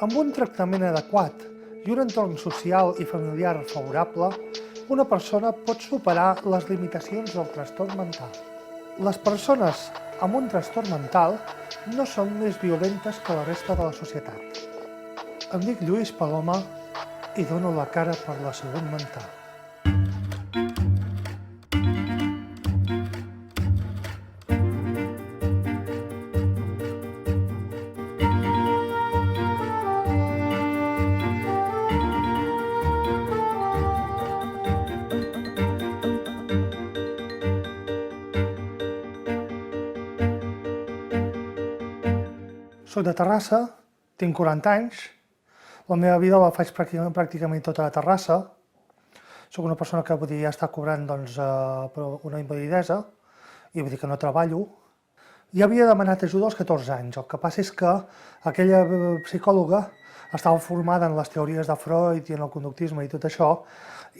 Amb un tractament adequat i un entorn social i familiar favorable, una persona pot superar les limitacions del trastorn mental. Les persones amb un trastorn mental no són més violentes que la resta de la societat. Em dic Lluís Paloma i dono la cara per la salut mental. Soc de Terrassa, tinc 40 anys, la meva vida la faig pràcticament tota a Terrassa. Soc una persona que ja està cobrant per una invalidesa i vull dir que no treballo. Ja havia demanat ajuda als 14 anys, el que passa és que aquella psicòloga estava formada en les teories de Freud i en el conductisme i tot això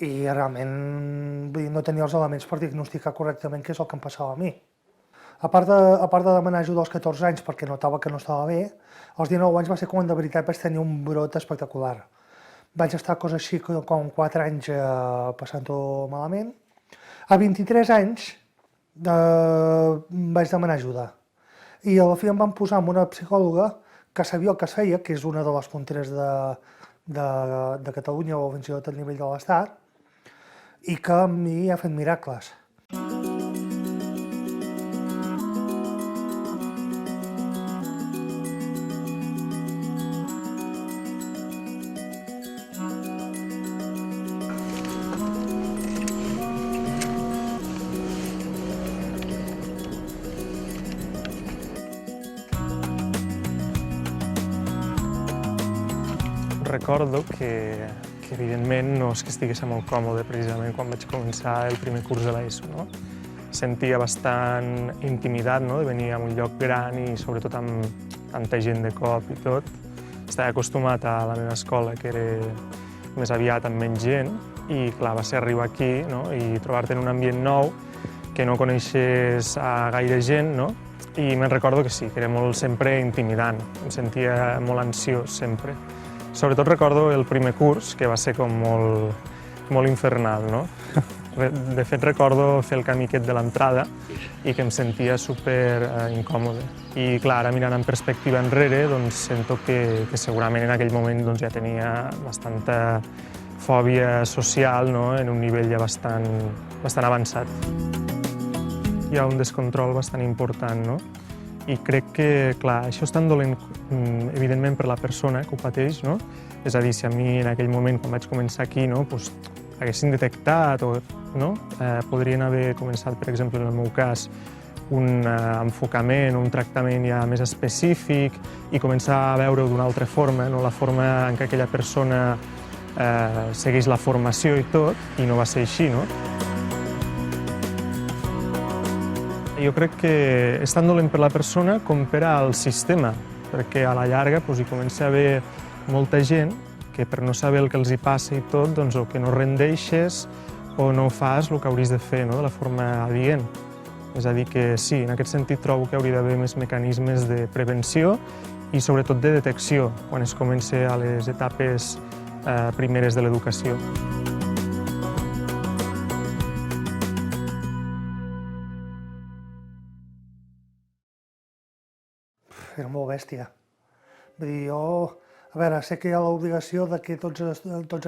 i realment no tenia els elements per diagnosticar correctament què és el que em passava a mi. A part de demanar ajuda als 14 anys perquè notava que no estava bé, als 19 anys va ser quan de veritat vaig tenir un brot espectacular. Vaig estar coses així com 4 anys passant-ho malament. A 23 anys vaig demanar ajuda i a la fi em van posar amb una psicòloga que sabia el que es feia, que és una de les punteres de Catalunya o fins i tot a nivell de l'Estat, i que a mi ha fet miracles. Recordo que evidentment no és que estigués molt còmode precisament quan vaig començar el primer curs de l'ESO, no? Sentia bastant intimidat, no?, de venir a un lloc gran i sobretot amb tanta gent de cop i tot. Estava acostumat a la meva escola, que era més aviat amb menys gent, i clar, va ser arribar aquí, no?, i trobar-te en un ambient nou, que no coneixes a gaire gent, no?, i me'n recordo que sí, que era molt sempre intimidant, em sentia molt ansiós sempre. Sobretot recordo el primer curs, que va ser com molt infernal, no? De fet, recordo fer el camí aquest de l'entrada i que em sentia super incòmode. I clar, ara mirant en perspectiva enrere, doncs sento que segurament en aquell moment ja tenia bastanta fòbia social, no?, en un nivell ja bastant avançat. Hi ha un descontrol bastant important, no? I crec que, clar, això és tan dolent, evidentment, per la persona que ho pateix, no? És a dir, si a mi en aquell moment, quan vaig començar aquí, no, haguessin detectat o no, podrien haver començat, per exemple, en el meu cas, un enfocament, un tractament ja més específic i començar a veure-ho d'una altra forma, no? La forma en què aquella persona segueix la formació i tot, i no va ser així, no? Jo crec que és tan dolent per la persona com per al sistema, perquè a la llarga hi comença a haver molta gent que per no saber el que els hi passa i tot, doncs o que no rendeixes o no fas el que hauries de fer, no?, de la forma adient. És a dir que sí, en aquest sentit trobo que hauria d'haver més mecanismes de prevenció i sobretot de detecció quan es comença a les etapes primeres de l'educació. Era molt bèstia. Vull dir, a veure, sé que hi ha l'obligació de que tots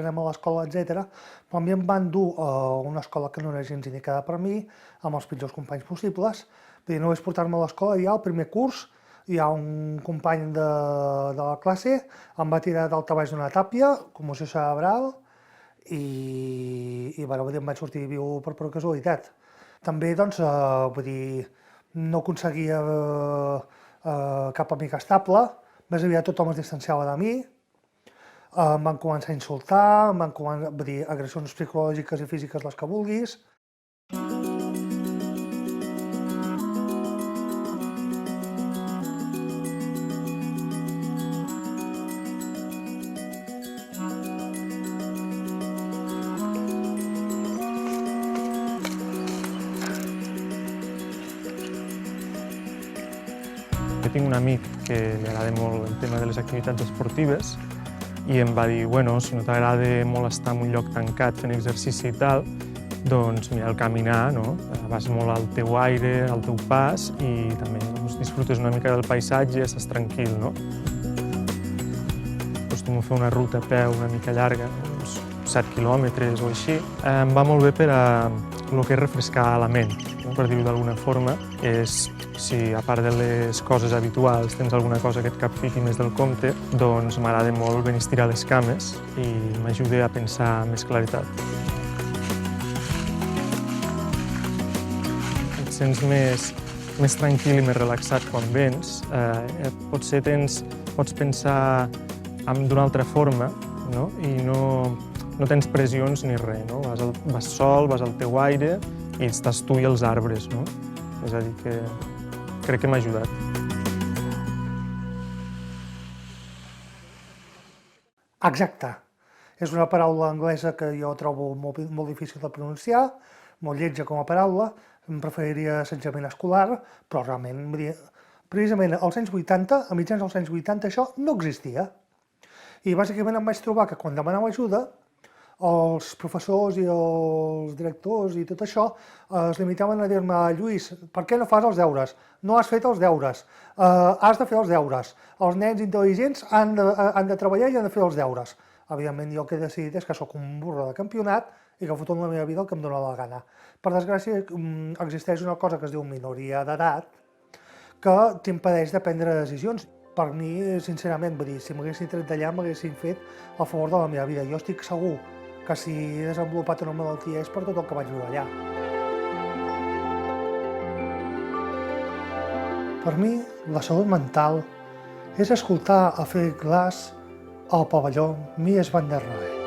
anem a l'escola, etc., però a mi em van dur a una escola que no era gens indicada per mi, amb els pitjors companys possibles. Vull dir, només portar-me a l'escola i ja al primer curs hi ha un company de la classe, em va tirar d'alta baix d'una tàpia, commoció cerebral, i bueno, em vaig sortir viu per casualitat. També, doncs, vull dir, no aconseguia cap amic estable, més aviat tothom es distanciava de mi, em van començar a insultar, em van començar a dir agressions psicològiques i físiques les que vulguis. Jo tinc un amic que li agrada molt el tema de les activitats esportives i em va dir, bueno, si no t'agrada molt estar en un lloc tancat fent exercici i tal, doncs mira, el caminar, no? Vas molt al teu aire, al teu pas i també disfrutes una mica del paisatge, estàs tranquil, no? Acostumo a fer una ruta a peu una mica llarga, uns 7 quilòmetres o així. Em va molt bé per a el que és refrescar la ment, no? Per dir-ho d'alguna forma. És, si a part de les coses habituals tens alguna cosa que et capfiqui més del compte, doncs m'agrada molt venir a estirar les cames i m'ajuda a pensar amb més claretat. Et sents més tranquil i més relaxat quan vens. Potser pots pensar d'una altra forma, no? I no tens pressions ni res, no? Vas sol, vas al teu aire i estàs tu i els arbres, no? És a dir, que crec que m'ha ajudat. Exacte. És una paraula anglesa que jo trobo molt difícil de pronunciar, molt lletja com a paraula, em preferiria assetjament escolar, però realment, precisament als anys 80, a mitjans dels anys 80, això no existia. I bàsicament em vaig trobar que quan demanava ajuda, els professors i els directors i tot això es limitaven a dir-me, Lluís, per què no fas els deures? No has fet els deures, has de fer els deures. Els nens intel·ligents han de treballar i han de fer els deures. Evidentment, jo el que he decidit és que sóc un burro de campionat i que foto en la meva vida el que em dóna la gana. Per desgràcia, existeix una cosa que es diu minoria d'edat que t'impedeix de prendre decisions. Per mi, sincerament, vull dir, si m'haguessin tret d'allà m'haguessin fet a favor de la meva vida. Jo estic segur que si he desenvolupat una malaltia és per tot el que vaig viure allà. Per mi, la salut mental és escoltar a Philip Glass al pavelló Mies van der Rohe.